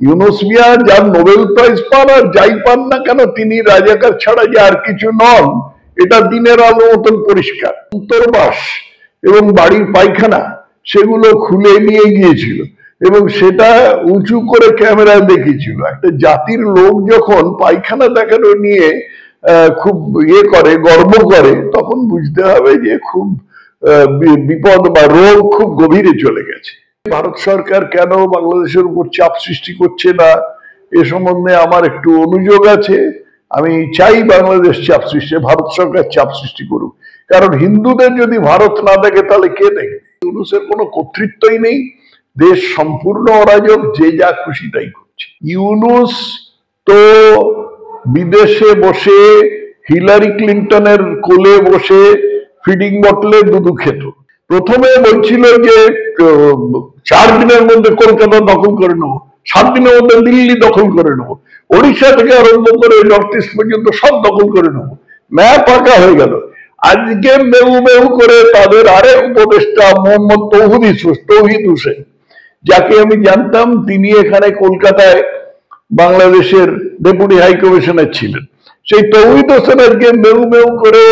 ইউনূস মিয়া যার Nobel prize পান আর যাই পান না কেন, তিনি রাজাকার ছাড়া যে আর কিছু নন, এটা দিনের আলো মতন পরিষ্কার। অন্তর্বাস এবং বাড়ির পায়খানা সেগুলো খুলে নিয়ে গিয়েছিল এবং সেটা উঁচু করে ক্যামেরায় দেখিয়েছিল। একটা জাতির লোক যখন পায়খানা দেখানো নিয়ে খুব করে, গর্ব করে, তখন বুঝতে হবে যে খুব বিপদ বা রোগ খুব গভীরে চলে গেছে। ভারত সরকার কেন বাংলাদেশের উপর চাপ সৃষ্টি করছে না, এ সম্বন্ধে আমার একটু অনুযোগ আছে। আমি চাই বাংলাদেশ চাপ সৃষ্টি, ভারত সরকার চাপ সৃষ্টি করুক। কারণ হিন্দুদের যদি ভারত না দেখে তাহলে কে দেখবে? ইউনূসের কোনো কর্তৃত্বই নেই, দেশ সম্পূর্ণ অরাজক, যে যা খুশি তাই করছে। ইউনূস তো বিদেশে বসে হিলারি ক্লিন্টনের কোলে বসে ফিডিং বটলে দুধু খেত। প্রথমে বলছিল যে 4 দিনের মধ্যে কলকাতা দখল করে নেবো, 7 দিনের মধ্যে দিল্লি দখল করে নেবো, ওড়িশা থেকে আরম্ভ করে নর্থ ইস্ট পর্যন্ত সব দখল করে নেবো। ম্যাপ আঁকা হয়ে গেল। আজকে মেউ মেউ করে তাদের আরেক উপদেষ্টা মোহাম্মদ তৌহিদ হোসেন, যাকে আমি জানতাম, তিনি এখানে কলকাতায় বাংলাদেশের ডেপুটি হাই কমিশনার ছিলেন। সেই তৌহিদ হোসেন আজকে মেউ মেউ করে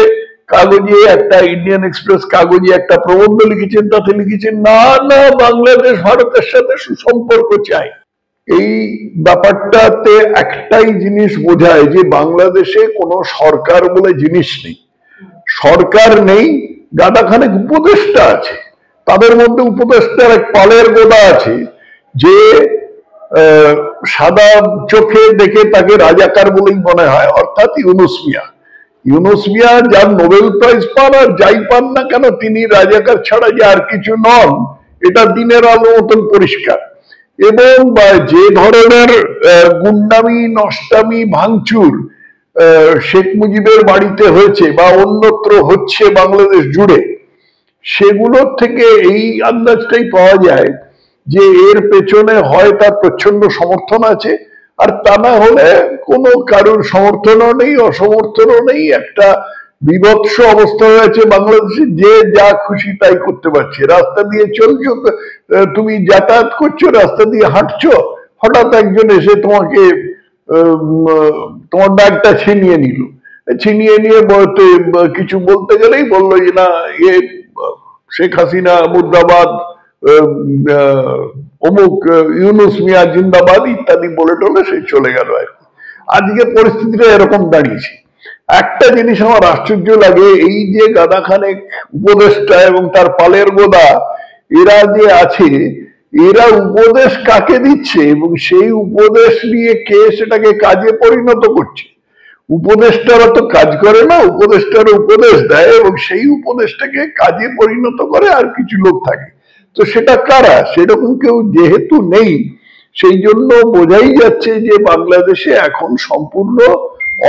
কাগজে একটা, ইন্ডিয়ান এক্সপ্রেস কাগজে একটা প্রবন্ধ লিখেছেন, তাতে লিখেছেন না না বাংলাদেশ ভারতের সাথে সুসম্পর্ক চাই। এই ব্যাপারটাতে একটাই জিনিস বোঝায় যে বাংলাদেশে কোনো সরকার বলে জিনিস নেই। সরকার নেই, গাদাখানেক উপদেষ্টা আছে। তাদের মধ্যে উপদেষ্টার এক পালের গোদা আছে যে সাদা চোখে দেখে তাকে রাজাকার বলেই মনে হয়, অর্থাৎ ইউনূস মিয়া। ইউনূস মিয়া যার নোবেল প্রাইজ পান আর যাই পান না কেন, তিনি রাজাকার ছাড়া যে আর কিছু নন, এটা দিনের আলো মতন পরিষ্কার। এবং যে ধরনের গুন্ডামি, নষ্টামি, ভাঙচুর শেখ মুজিবের বাড়িতে হয়েছে বা অন্যত্র হচ্ছে বাংলাদেশ জুড়ে, সেগুলোর থেকে এই আন্দাজটাই পাওয়া যায় যে এর পেছনে হয় তার প্রচন্ড সমর্থন আছে, আর তা না হলে কোনো কারোর সমর্থনও নেই, অসমর্থনও নেই। একটা বিভৎস অবস্থা হয়েছে বাংলাদেশে, যে যা খুশি তাই করতে পারছে। রাস্তা দিয়ে চলছো, তুমি যাতায়াত করছো, রাস্তা দিয়ে হাঁটছো, হঠাৎ একজন এসে তোমাকে তোমার ব্যাগটা ছিনিয়ে নিল। ছিনিয়ে নিয়ে কিছু বলতে গেলেই বললো যে না, শেখ হাসিনা মুর্দাবাদ, অমুক ইউনূস মিয়া জিন্দাবাদ ইত্যাদি বলে টলে সে চলে গেল। আজকে পরিস্থিতিটা এরকম দাঁড়িয়েছে। একটা জিনিস আমার আশ্চর্য লাগে, এই যে গাদাখানেক উপদেষ্টা এবং তার পালের গোদা এরা যে আছে, এরা উপদেশ কাকে দিচ্ছে এবং সেই উপদেশ নিয়ে কে সেটাকে কাজে পরিণত করছে? উপদেষ্টারা তো কাজ করে না, উপদেষ্টারা উপদেশ দেয় এবং সেই উপদেশটাকে কাজে পরিণত করে আর কিছু লোক থাকে। তো সেটা কারা? সেরকম কেউ যেহেতু নেই, সেই জন্য বোঝাই যাচ্ছে যে বাংলাদেশে এখন সম্পূর্ণ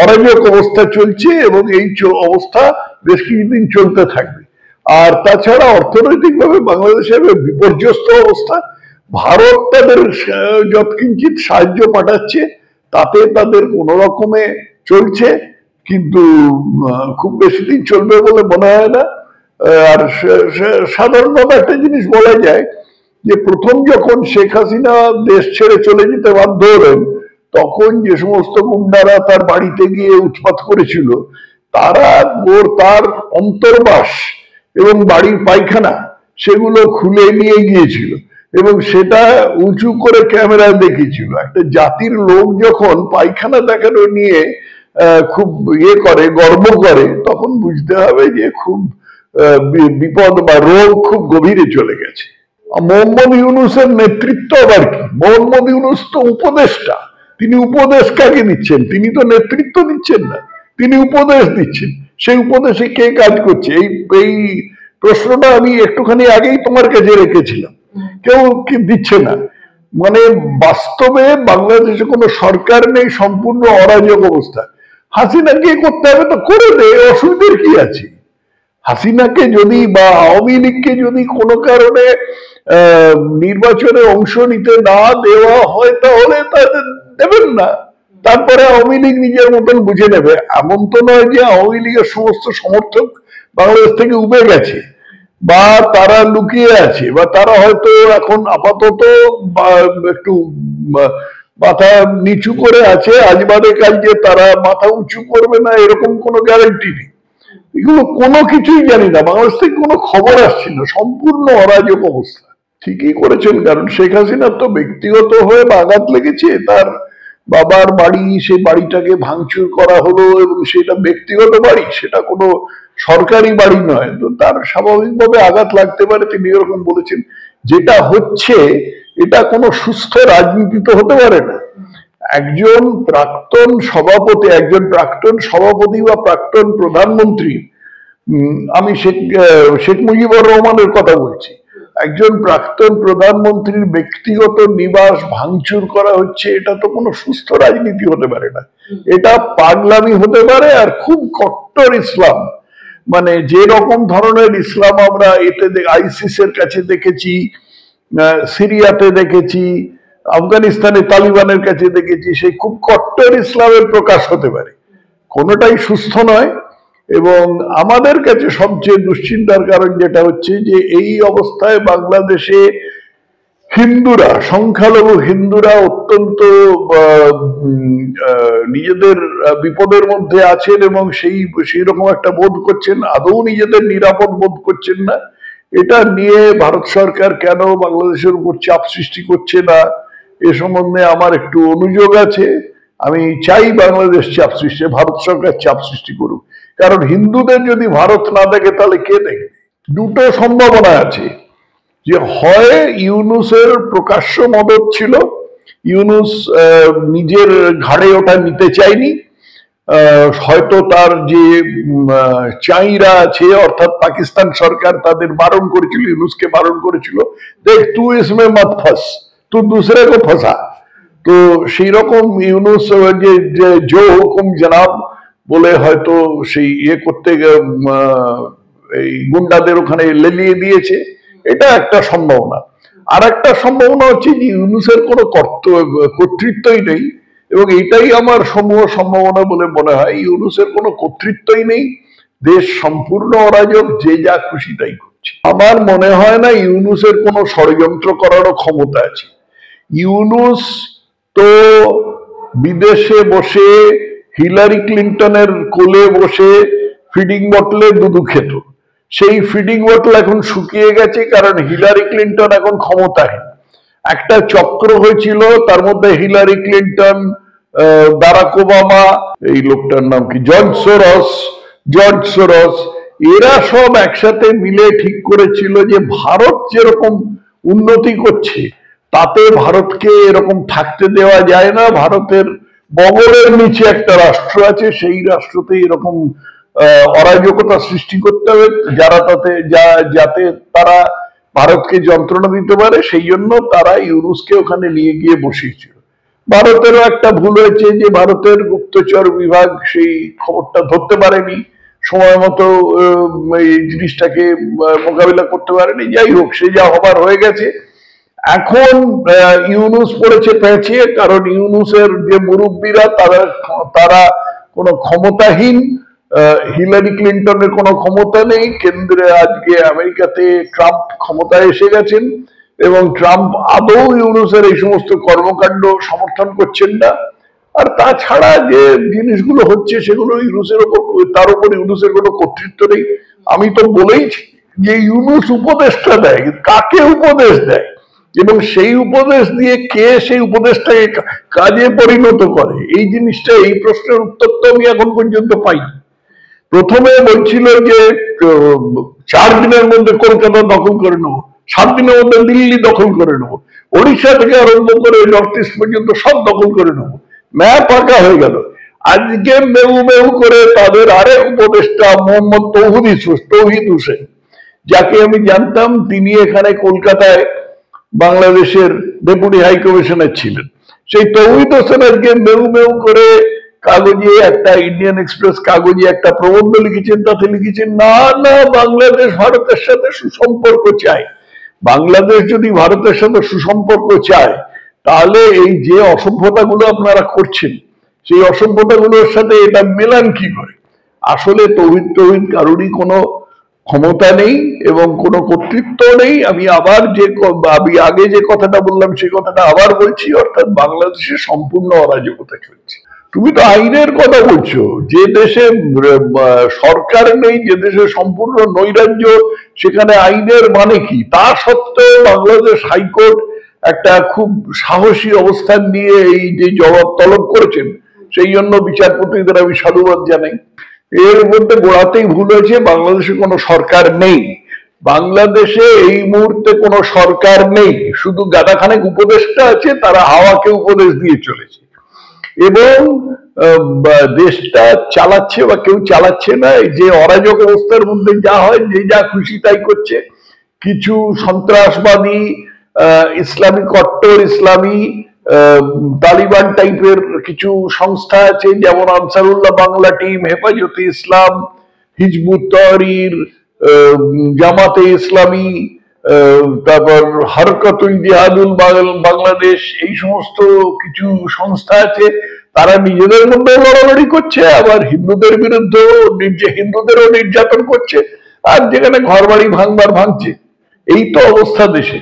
অরাজক অবস্থা চলছে এবং এই অবস্থা বেশ কিছুদিন চলতে থাকবে। আর তাছাড়া অর্থনৈতিকভাবে বাংলাদেশের বিপর্যস্ত অবস্থা। ভারত তাদের যৎকিঞ্চিত সাহায্য পাঠাচ্ছে, তাতে তাদের কোনো রকমে চলছে, কিন্তু খুব বেশি দিন চলবে বলে মনে হয় না। আর সাধারণভাবে একটা জিনিস বলা যায় যে প্রথম যখন শেখ হাসিনা দেশ ছেড়ে চলে যেতে বাধ্য হলেন, তখন যে সমস্ত গুন্ডারা তার বাড়িতে গিয়ে উৎপাত করেছিল, তার অন্তর্বাস এবং বাড়ির পায়খানা সেগুলো খুলে নিয়ে গিয়েছিল এবং সেটা উঁচু করে ক্যামেরায় দেখিয়েছিল। একটা জাতির লোক যখন পায়খানা দেখানো নিয়ে খুব করে, গর্ব করে, তখন বুঝতে হবে যে খুব বিপদ বা রোগ খুব গভীরে চলে গেছে। মোহাম্মদ ইউনূসের নেতৃত্ব আবার কি? মোহাম্মদ ইউনূস তো উপদেষ্টা, তিনি উপদেশ কাকে দিচ্ছেন? তিনি তো নেতৃত্ব দিচ্ছেন না, তিনি উপদেশ দিচ্ছেন। সেই উপদেশে কে কাজ করছে? এই প্রশ্নটা আমি একটুখানি আগেই তোমার কাছে রেখেছিলাম। কেউ দিচ্ছে না। মানে বাস্তবে বাংলাদেশে কোনো সরকার নেই, সম্পূর্ণ অরাজক অবস্থা। হাসিনাকে করতে হবে তো করে দে, অসুবিধার কি আছে? হাসিনাকে যদি বা আওয়ামী লীগকে যদি কোনো কারণে নির্বাচনে অংশ নিতে না দেওয়া হয়, তাহলে তাদের দেবেন না, তারপরে আওয়ামী লীগ নিজের মতন বুঝে নেবে। এমন তো নয় যে আওয়ামী লীগের সমস্ত সমর্থক বাংলাদেশ থেকে উবে গেছে বা তারা লুকিয়ে আছে বা তারা হয়তো এখন আপাতত একটু মাথা নিচু করে আছে, আজ বাদে কাল যে তারা মাথা উঁচু করবে না এরকম কোনো গ্যারান্টি নেই। এগুলো কোনো কিছুই জানি না, বাংলাদেশ থেকে কোনো খবর আসছে না, সম্পূর্ণ অরাজক অবস্থা। ঠিকই করেছেন, কারণ শেখ হাসিনার তো ব্যক্তিগত হয়ে আঘাত লেগেছে, তার বাবার বাড়ি, সেই বাড়িটাকে ভাঙচুর করা হলো এবং সেটা ব্যক্তিগত বাড়ি, সেটা কোনো সরকারি বাড়ি নয়, তো তার স্বাভাবিকভাবে আঘাত লাগতে পারে, তিনি এরকম বলেছেন। যেটা হচ্ছে এটা কোনো সুস্থ রাজনীতি তো হতে পারে না। একজন প্রাক্তন সভাপতি, একজন প্রাক্তন সভাপতি বা প্রাক্তন প্রধানমন্ত্রী, আমি শেখ মুজিবুর রহমানের কথা বলছি, একজন প্রাক্তন প্রধানমন্ত্রীর ব্যক্তিগত নিবাস ভাঙচুর করা হচ্ছে, এটা তো কোনো সুস্থ রাজনীতি হতে পারে না। এটা পাগলামি হতে পারে, আর খুব কট্টর ইসলাম, মানে যে রকম ধরনের ইসলাম আমরা এতে আইসিস এর কাছে দেখেছি, সিরিয়াতে দেখেছি, আফগানিস্তানে তালিবানের কাছে দেখেছি, সেই খুব কট্টর ইসলামের প্রকাশ হতে পারে, কোনোটাই সুস্থ নয়। এবং আমাদের কাছে সবচেয়ে দুশ্চিন্তার কারণ যেটা হচ্ছে যে এই অবস্থায় বাংলাদেশে হিন্দুরা, সংখ্যালঘু হিন্দুরা অত্যন্ত নিজেদের বিপদের মধ্যে আছেন এবং সেই রকম একটা বোধ করছেন, আদৌ নিজেদের নিরাপদ বোধ করছেন না। এটা নিয়ে ভারত সরকার কেন বাংলাদেশের উপর চাপ সৃষ্টি করছে না, এ সম্বন্ধে আমার একটু অনুযোগ আছে। আমি চাই বাংলাদেশ চাপ সৃষ্টি, ভারত সরকার চাপ সৃষ্টি করুক, কারণ হিন্দুদের যদি ভারত না দেখে তাহলে কে দেখে? দুটো সম্ভাবনা আছে, যে হয় ইউনূসের প্রকাশ্য মদত ছিল, ইউনূস নিজের ঘাড়ে ওটা নিতে চায়নি, হয়তো তার যে চাইরা আছে অর্থাৎ পাকিস্তান সরকার তাদের বারণ করেছিল, ইউনূসকে বারণ করেছিল, দেখ তু ইসমে মত ফস, তু দুসরে কো ফসা। তো সেই রকম ইউনূস যে জো হুকুম জনাব বলে হয়তো সেই করতে এই গুন্ডাদের ওখানে লেলিয়ে দিয়েছে, এটা একটা সম্ভাবনা। আর একটা সম্ভাবনা হচ্ছে যে ইউনূসের কোনো কর্তৃত্বই নেই, এবং এটাই আমার সমূহ সম্ভাবনা বলে মনে হয়। ইউনূসের কোনো কর্তৃত্বই নেই, দেশ সম্পূর্ণ অরাজক, যে যা খুশি তাই করছে। আমার মনে হয় না ইউনূসের কোনো ষড়যন্ত্র করারও ক্ষমতা আছে। ইউনূস তো বিদেশে বসে হিলারি ক্লিন্টনের কোলে বসে ফিডিং বটলে দুধু খেত, সেই ফিডিং বটল এখন শুকিয়ে গেছে, কারণ হিলারি ক্লিন্টন এখন ক্ষমতাহীন। একটা চক্র হয়েছিল, তার মধ্যে হিলারি ক্লিন্টন, বারাক ওবামা, এই লোকটার নাম কি, জর্জ সোরস, এরা সব একসাথে মিলে ঠিক করেছিল যে ভারত যেরকম উন্নতি করছে তাতে ভারতকে এরকম থাকতে দেওয়া যায় না, ভারতের বগলের নিচে একটা রাষ্ট্র আছে, সেই রাষ্ট্রতে এরকম অরাজকতা সৃষ্টি করতে হবে যাতে তারা ভারতকে যন্ত্রণা দিতে পারে, সেই জন্য তারা ইউনূসকে ওখানে নিয়ে গিয়ে বসিয়েছিল। ভারতেরও একটা ভুল হয়েছে যে ভারতের গুপ্তচর বিভাগ সেই খবরটা ধরতে পারেনি, সময় মতো এই জিনিসটাকে মোকাবিলা করতে পারেনি। যাই হোক, সে যা হবার হয়ে গেছে। এখন ইউনূস পড়েছে পেঁচিয়ে, কারণ ইউনূসের যে মুরব্বীরা তারা কোনো ক্ষমতাহীন, হিলারি ক্লিন্টনের কোনো ক্ষমতা নেই কেন্দ্রে, আজকে আমেরিকাতে ট্রাম্প ক্ষমতায় এসে গেছেন এবং ট্রাম্প আদৌ ইউনূসের এই সমস্ত কর্মকাণ্ড সমর্থন করছেন না। আর তাছাড়া যে জিনিসগুলো হচ্ছে সেগুলো ইউনূসের উপর, তার উপর ইউনূসের কোনো কর্তৃত্ব নেই। আমি তো বলেইছি যে ইউনূস উপদেশটা দেয়, কাকে উপদেশ দেয় এবং সেই উপদেশ দিয়ে কে সেই উপদেশটাকে কাজে পরিণত করে, এই জিনিসটা, এই প্রশ্নের উত্তর তো আমি এখন পর্যন্ত পাইনি। প্রথমে বলছিল যে 4 দিনের মধ্যে কলকাতা দখল করে নেবো, 7 দিনের মধ্যে দিল্লি দখল করে নেবো, ওড়িশা থেকে আরম্ভ করে নর্থ ইস্ট পর্যন্ত সব দখল করে নেবো, ম্যাপ আঁকা হয়ে গেল। আজকে মেউ মেউ করে তাদের আরেক উপদেষ্টা মোহাম্মদ তৌহিদ হোসেন, যাকে আমি জানতাম, তিনি এখানে কলকাতায় বাংলাদেশের ডেপুটি হাই কমিশনার ছিলেন। সেই তৌহিদ হোসেন আজকে মেউ মেউ করে কাগজে, একটা ইন্ডিয়ান এক্সপ্রেস কাগজে একটা প্রবন্ধ লিখেছেন, তাতে লিখেছেন না না বাংলাদেশ ভারতের সাথে সুসম্পর্ক চায়। বাংলাদেশ যদি ভারতের সাথে সুসম্পর্ক চায় তাহলে এই যে অসভ্যতাগুলো আপনারা করছেন সেই অসভ্যতাগুলোর সাথে এটা মেলান কি করে? আসলে তৌহিদ কারোরই কোনো ক্ষমতা নেই এবং কোনো কর্তৃত্ব নেই। আমি আগে যে কথাটা বললাম সেই কথাটা আবার বলছি, অর্থাৎ বাংলাদেশে সম্পূর্ণ অরাজকতা চলছে। তুমি তো আইনের কথা বলছো, যে দেশে সরকার নেই, যে দেশে সম্পূর্ণ নৈরাজ্য, সেখানে আইনের মানে কি? তা সত্ত্বেও বাংলাদেশ হাইকোর্ট একটা খুব সাহসী অবস্থান নিয়ে এই যে জবাব তলব করেছেন, সেই জন্য বিচারপতিদের আমি সাধুবাদ জানাই। এর মধ্যে গোড়াতেই ভুল হয়েছে, বাংলাদেশে কোনো সরকার নেই। বাংলাদেশে এই মুহূর্তে কোনো সরকার নেই, শুধু গাদাখানেক উপদেষ্টা আছে, তারা হাওয়াকে উপদেশ দিয়ে চলেছে এবং দেশটা চালাচ্ছে বা কেউ চালাচ্ছে না। যে অরাজক অবস্থার মধ্যে যা হয়, যে যা খুশি তাই করছে। কিছু সন্ত্রাসবাদী ইসলামী, কট্টর ইসলামী তালিবান টাইপের কিছু সংস্থা আছে, যেমন আনসারুল্লাহ বাংলা টিম, হেফাজতে ইসলাম, হিজবুত তাহরীর, জামাতে ইসলামী, তারপর হরকতুল জিহাদুল বাংলাদেশ, এই সমস্ত কিছু সংস্থা আছে। তারা নিজেদের মধ্যে লড়ালড়ি করছে, আবার হিন্দুদের বিরুদ্ধে হিন্দুদেরও নির্যাতন করছে, আর যেখানে ঘর বাড়ি ভাঙবার ভাঙছে। এই তো অবস্থা দেশে।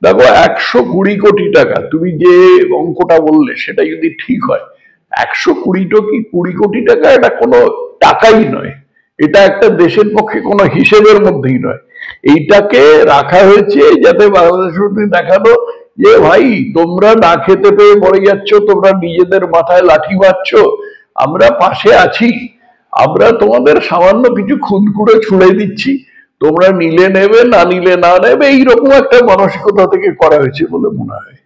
দেখো, 120 কোটি টাকা, তুমি যে অঙ্কটা বললে সেটা যদি ঠিক হয়, 120 কোটি টাকা এটা কোনো টাকাই নয়। এটা একটা দেশের পক্ষে কোনো হিসেবের মধ্যেই নয়। এইটাকে রাখা হয়েছে যাতে বাংলাদেশের মধ্যে দেখানো যে ভাই, তোমরা না খেতে পেয়ে মরে যাচ্ছ, তোমরা নিজেদের মাথায় লাঠি মারছ, আমরা পাশে আছি, আমরা তোমাদের সামান্য কিছু খুনকুড়ে ছুঁড়ে দিচ্ছি, তোমরা নিলে নেবে, না নিলে না নেবে, এইরকম একটা মানসিকতা থেকে করা হয়েছে বলে মনে হয়।